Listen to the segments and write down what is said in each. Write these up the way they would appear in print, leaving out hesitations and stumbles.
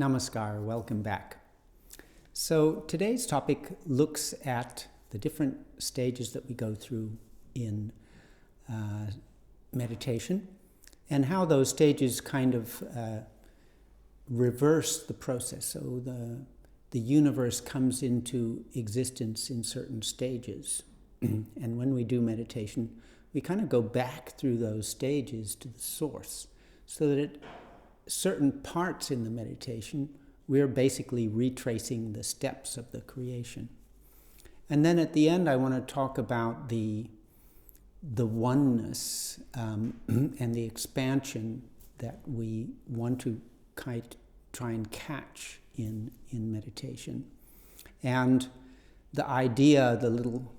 Namaskar, welcome back. So today's topic looks at the different stages that we go through in meditation and how those stages kind of reverse the process. So the universe comes into existence in certain stages. And when we do meditation, we kind of go back through those stages to the source so that at certain parts in the meditation, we're basically retracing the steps of the creation. And then at the end, I want to talk about the oneness and the expansion that we want to try and catch in meditation. And the idea, the little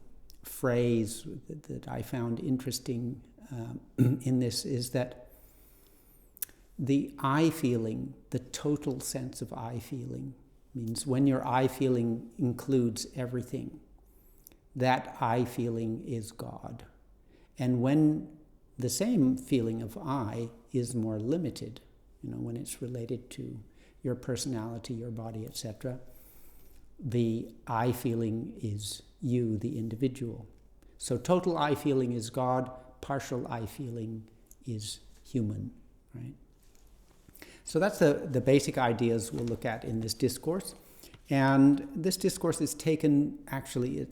phrase that I found interesting in this is that the I feeling, the total sense of I feeling, means when your I feeling includes everything, that I feeling is God. And when the same feeling of I is more limited, when it's related to your personality, your body, etc., the I feeling is you, the individual. So total I feeling is God, partial I feeling is human, right? So that's the basic ideas we'll look at in this discourse. And this discourse is taken, actually,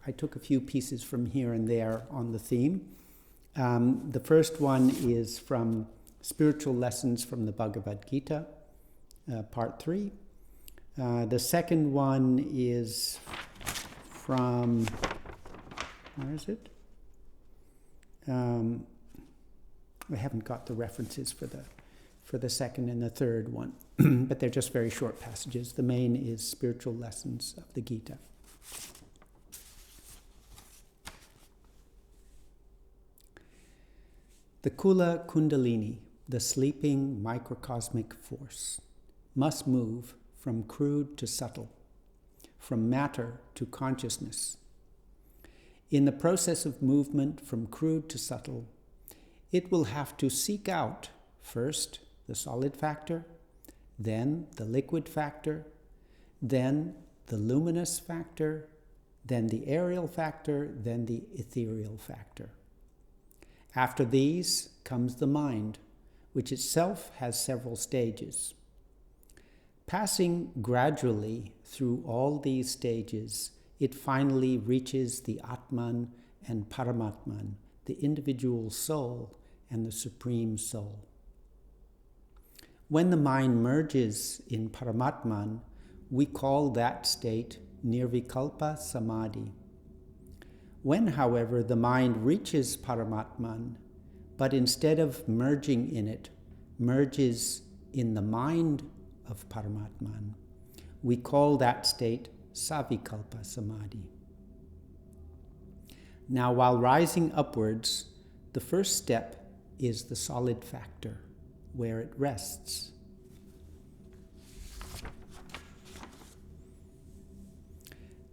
I took a few pieces from here and there on the theme. The first one is from Spiritual Lessons from the Bhagavad-Gita, Part 3. The second one is from, where is it? I haven't got the references for the second and the third one, but they're just very short passages. The main is Spiritual Lessons of the Gita. The Kula Kundalini, the sleeping microcosmic force, must move from crude to subtle, from matter to consciousness. In the process of movement from crude to subtle, it will have to seek out first the solid factor, then the liquid factor, then the luminous factor, then the aerial factor, then the ethereal factor. After these comes the mind, which itself has several stages. Passing gradually through all these stages, it finally reaches the Atman and Paramatman, the individual soul and the supreme soul. When the mind merges in Paramatman, we call that state Nirvikalpa Samadhi. When, however, the mind reaches Paramatman, but instead of merging in it, merges in the mind of Paramatman, we call that state Savikalpa Samadhi. Now, while rising upwards, the first step is the solid factor, where it rests.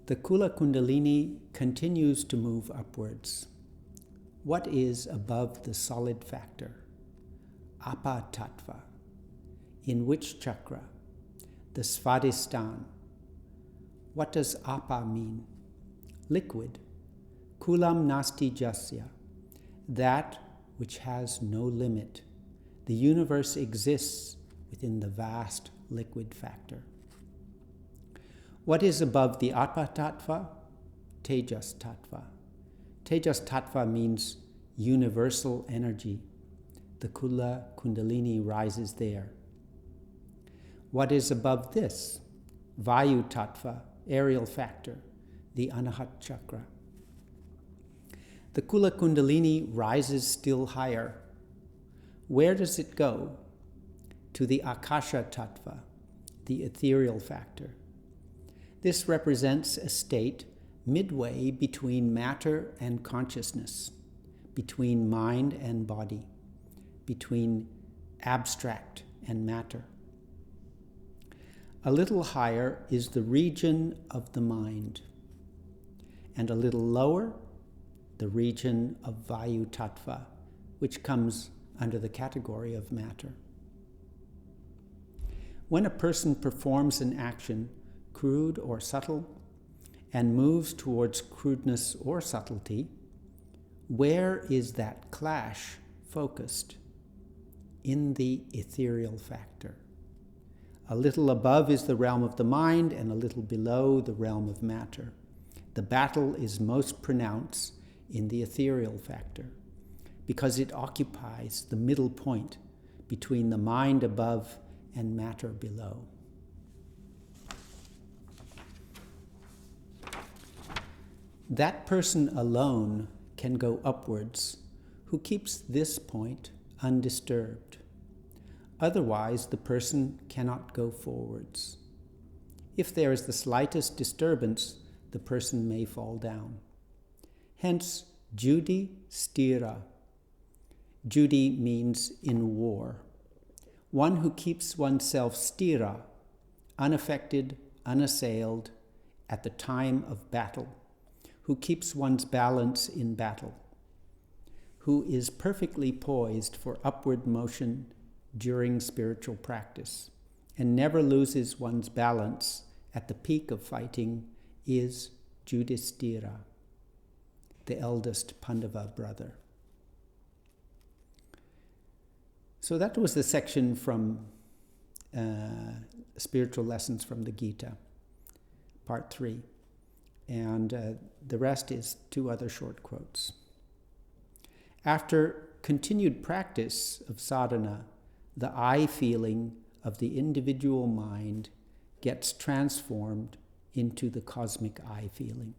The Kula Kundalini continues to move upwards. What is above the solid factor? Apa Tattva. In which chakra? The Svadhisthana. What does Apa mean? Liquid. Kulam Nasti Jasya. That which has no limit. The universe exists within the vast liquid factor. What is above the Atma Tattva? Tejas Tattva. Tejas Tattva means universal energy. The Kula Kundalini rises there. What is above this? Vayu Tattva, aerial factor, the Anahat Chakra. The Kula Kundalini rises still higher. Where does it go? To the Akasha Tattva, the ethereal factor. This represents a state midway between matter and consciousness, between mind and body, between abstract and matter. A little higher is the region of the mind, and a little lower, the region of Vayu Tattva, which comes under the category of matter. When a person performs an action, crude or subtle, and moves towards crudeness or subtlety, where is that clash focused? In the ethereal factor. A little above is the realm of the mind, and a little below the realm of matter. The battle is most pronounced in the ethereal factor, because it occupies the middle point between the mind above and matter below. That person alone can go upwards who keeps this point undisturbed. Otherwise, the person cannot go forwards. If there is the slightest disturbance, the person may fall down. Hence, Judi stira. Judi means in war. One who keeps oneself stira, unaffected, unassailed, at the time of battle, who keeps one's balance in battle, who is perfectly poised for upward motion during spiritual practice, and never loses one's balance at the peak of fighting, is Yudhishthira, the eldest Pandava brother. So that was the section from Spiritual Lessons from the Gita, part 3. And the rest is 2 other short quotes. After continued practice of sadhana, the I feeling of the individual mind gets transformed into the cosmic I feeling.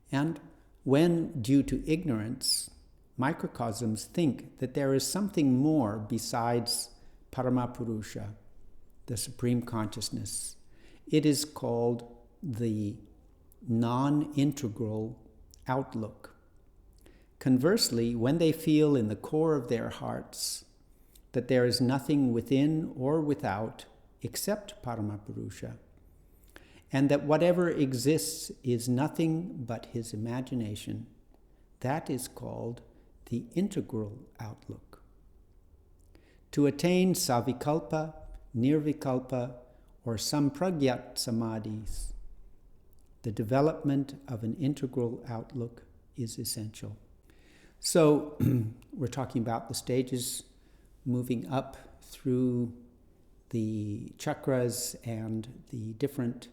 And when, due to ignorance, microcosms think that there is something more besides Paramapurusha, the Supreme Consciousness, it is called the non-integral outlook. Conversely, when they feel in the core of their hearts that there is nothing within or without except Paramapurusha, and that whatever exists is nothing but his imagination, that is called the integral outlook. To attain savikalpa, nirvikalpa, or sampragyat samadhis, the development of an integral outlook is essential. So we're talking about the stages moving up through the chakras and the different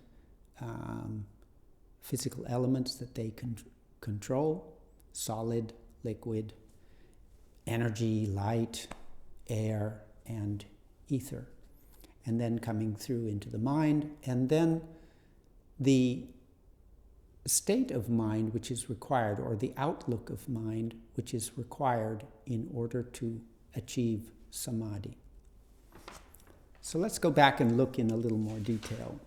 physical elements that they control: solid, liquid, energy, light, air, and ether. And then coming through into the mind, and then the state of mind which is required, or the outlook of mind which is required in order to achieve samadhi. So let's go back and look in a little more detail.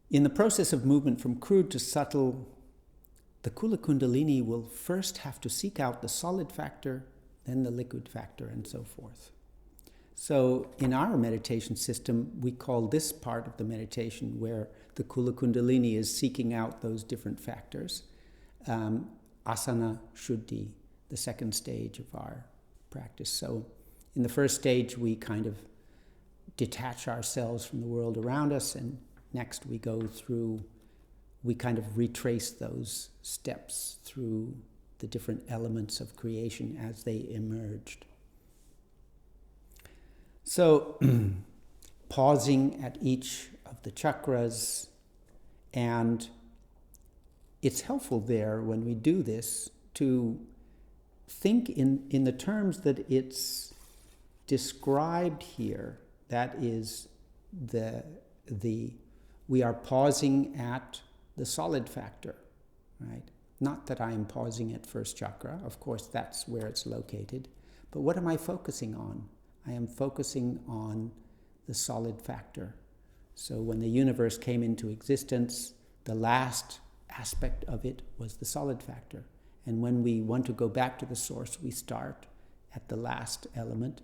In the process of movement from crude to subtle, the Kula Kundalini will first have to seek out the solid factor, then the liquid factor, and so forth. So in our meditation system, we call this part of the meditation where the Kula Kundalini is seeking out those different factors, asana shuddhi, the second stage of our practice. So in the first stage, we kind of detach ourselves from the world around us, and next we go through, we kind of retrace those steps through the different elements of creation as they emerged. So, pausing at each of the chakras, and it's helpful there when we do this to think in the terms that it's described here. That is, we are pausing at the solid factor, right? Not that I am pausing at first chakra, of course that's where it's located, but what am I focusing on? I am focusing on the solid factor. So when the universe came into existence, the last aspect of it was the solid factor. And when we want to go back to the source, we start at the last element.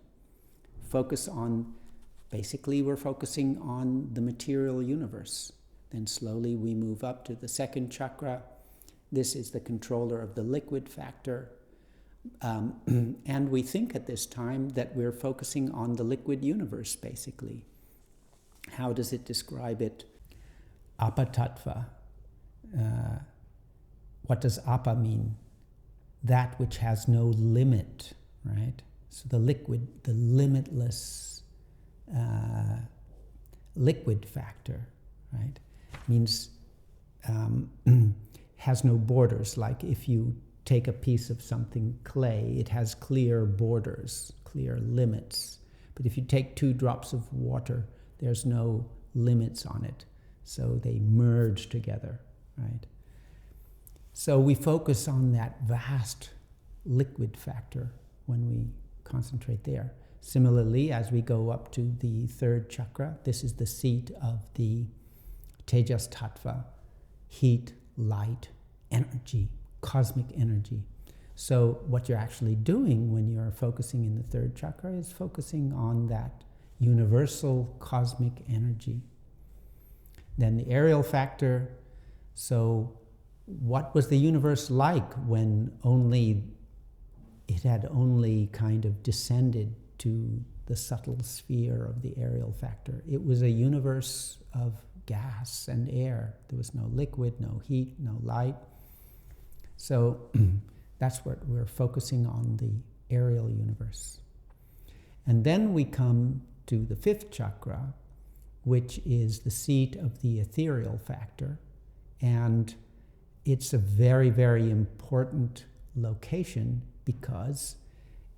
Basically we're focusing on the material universe. Then slowly we move up to the second chakra. This is the controller of the liquid factor. And we think at this time that we're focusing on the liquid universe, basically. How does it describe it? Apa-tattva. What does apa mean? That which has no limit, right? So the liquid, the limitless liquid factor, right? Means has no borders. Like if you take a piece of something clay, it has clear borders, clear limits. But if you take 2 drops of water, there's no limits on it. So they merge together, right? So we focus on that vast liquid factor when we concentrate there. Similarly, as we go up to the 3rd chakra, this is the seat of the Tejas Tattva, heat, light, energy, cosmic energy. So what you're actually doing when you're focusing in the 3rd chakra is focusing on that universal cosmic energy. Then the aerial factor, so what was the universe like when it had only kind of descended to the subtle sphere of the aerial factor? It was a universe of gas and air. There was no liquid, no heat, no light. So that's what we're focusing on, the aerial universe. And then we come to the 5th chakra, which is the seat of the ethereal factor. And it's a very, very important location because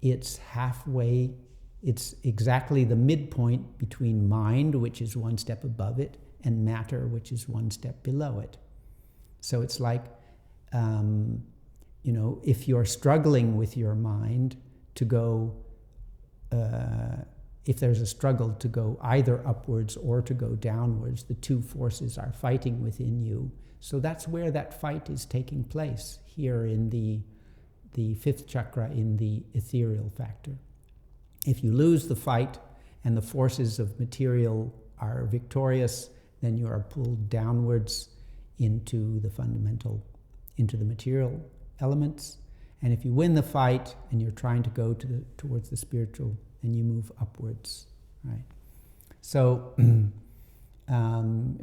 it's halfway, it's exactly the midpoint between mind, which is 1 step above it, and matter, which is 1 step below it. So it's like, if you're struggling with your mind to go, if there's a struggle to go either upwards or to go downwards, the 2 forces are fighting within you. So that's where that fight is taking place, here in the 5th chakra, in the ethereal factor. If you lose the fight and the forces of material are victorious, then you are pulled downwards into the material elements. And if you win the fight and you're trying to go towards the spiritual, then you move upwards, right? So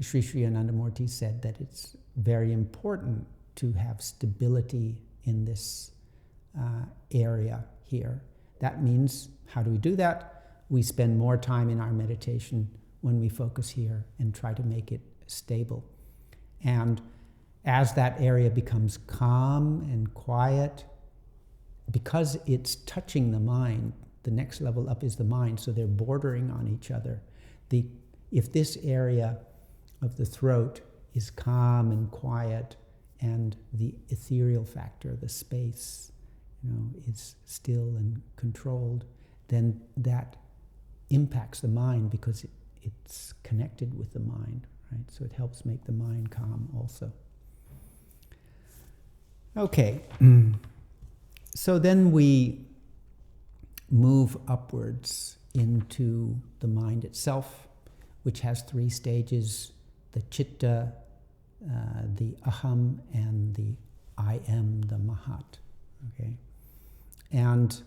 Sri Sri Anandamurti said that it's very important to have stability in this area here. That means, how do we do that? We spend more time in our meditation when we focus here and try to make it stable. And as that area becomes calm and quiet, because it's touching the mind, the next level up is the mind, so they're bordering on each other. If this area of the throat is calm and quiet, and the ethereal factor, the space, is still and controlled, then that impacts the mind because it's connected with the mind, right? So it helps make the mind calm also. Okay, so then we move upwards into the mind itself, which has 3 stages: the chitta, the aham, and the I am, the mahat. Okay, and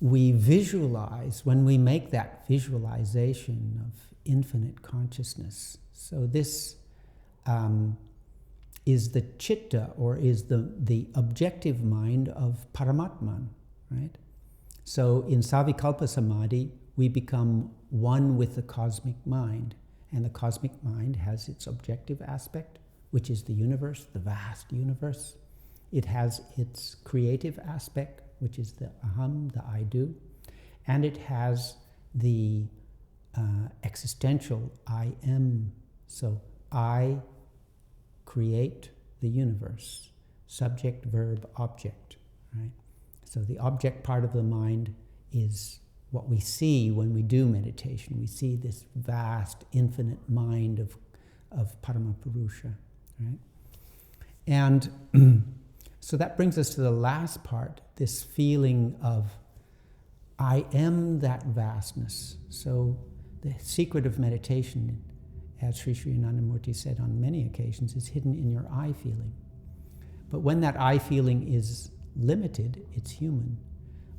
we visualize, when we make that visualization of infinite consciousness. So this is the chitta, or is the objective mind of Paramatman, right? So in Savikalpa Samadhi, we become one with the cosmic mind. And the cosmic mind has its objective aspect, which is the universe, the vast universe. It has its creative aspect, which is the aham, the I do. And it has the existential I am. So I create the universe, subject, verb, object, right? So the object part of the mind is what we see when we do meditation. We see this vast, infinite mind of Paramapurusha, right? And so that brings us to the last part, this feeling of I am that vastness. So the secret of meditation, as Sri Sri Anandamurti said on many occasions, is hidden in your I feeling. But when that I feeling is limited, it's human.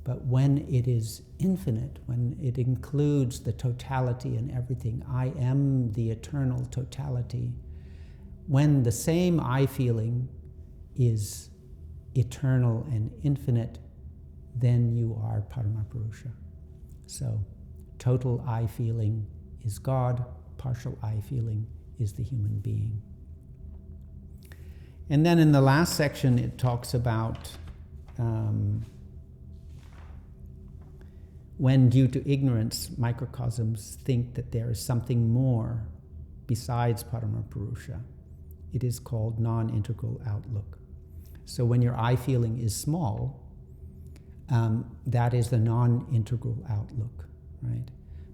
But when it is infinite, when it includes the totality and everything, I am the eternal totality. When the same I feeling is eternal and infinite, then you are Paramapurusha. So, total I feeling is God, partial I feeling is the human being. And then in the last section, it talks about when, due to ignorance, microcosms think that there is something more besides Paramapurusha. It is called non-integral outlook. So when your I feeling is small, that is the non-integral outlook, right?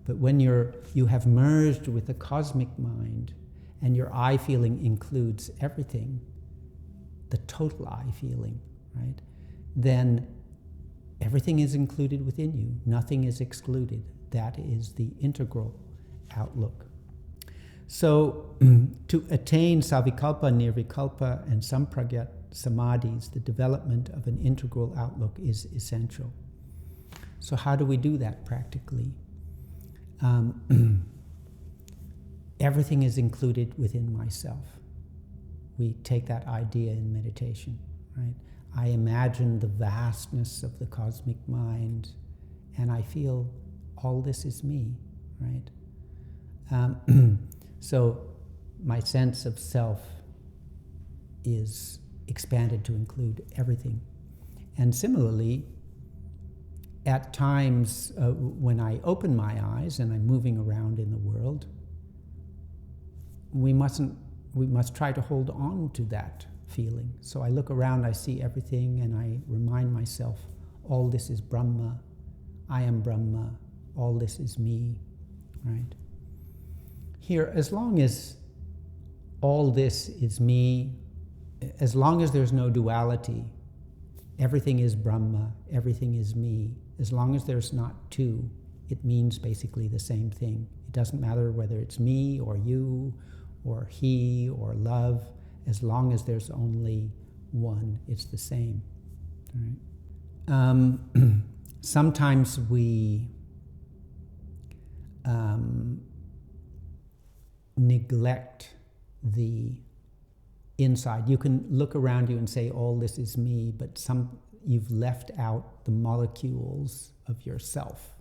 But when you have merged with the cosmic mind, and your I feeling includes everything, the total I feeling, right? Then everything is included within you. Nothing is excluded. That is the integral outlook. So to attain savikalpa, nirvikalpa, and sampragyat samadhis, the development of an integral outlook is essential. So how do we do that practically? Everything is included within myself. We take that idea in meditation, right? I imagine the vastness of the cosmic mind, and I feel all this is me, right? So my sense of self is expanded to include everything. And similarly, at times when I open my eyes and I'm moving around in the world, we must try to hold on to that feeling. So I look around, I see everything, and I remind myself, all this is Brahma, I am Brahma, all this is me, right? Here, as long as all this is me, as long as there's no duality, everything is Brahma, everything is me, as long as there's not two, it means basically the same thing. It doesn't matter whether it's me or you or he or love, as long as there's only one, it's the same. Right? Sometimes we neglect the inside. You can look around you and say, all this is me, but you've left out the molecules of yourself.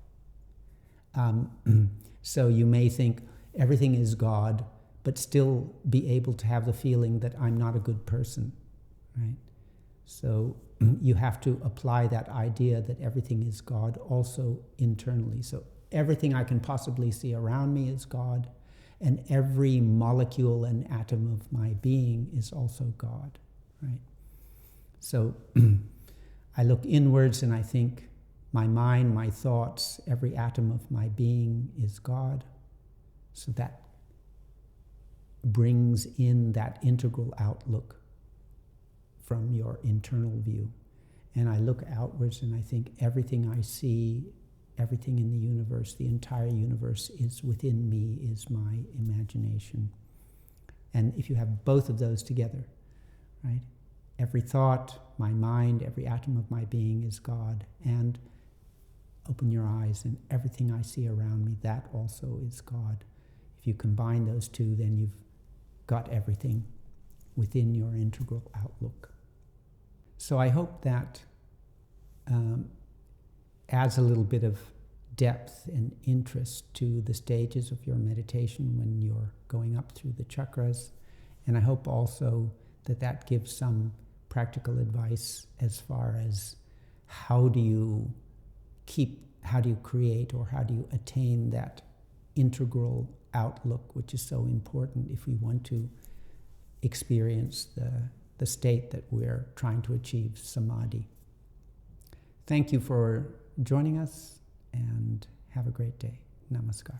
So you may think everything is God, but still be able to have the feeling that I'm not a good person, right? So you have to apply that idea that everything is God also internally. So everything I can possibly see around me is God, and every molecule and atom of my being is also God, right? So I look inwards and I think my mind, my thoughts, every atom of my being is God. So that brings in that integral outlook from your internal view. And I look outwards and I think everything I see, everything in the universe, the entire universe is within me, is my imagination. And if you have both of those together, right? Every thought, my mind, every atom of my being is God. And open your eyes and everything I see around me, that also is God. If you combine those two, then you've got everything within your integral outlook. So I hope that adds a little bit of depth and interest to the stages of your meditation when you're going up through the chakras. And I hope also that that gives some practical advice as far as how do you create or how do you attain that integral outlook, which is so important if we want to experience the state that we're trying to achieve, Samadhi. Thank you for joining us, and have a great day. Namaskar.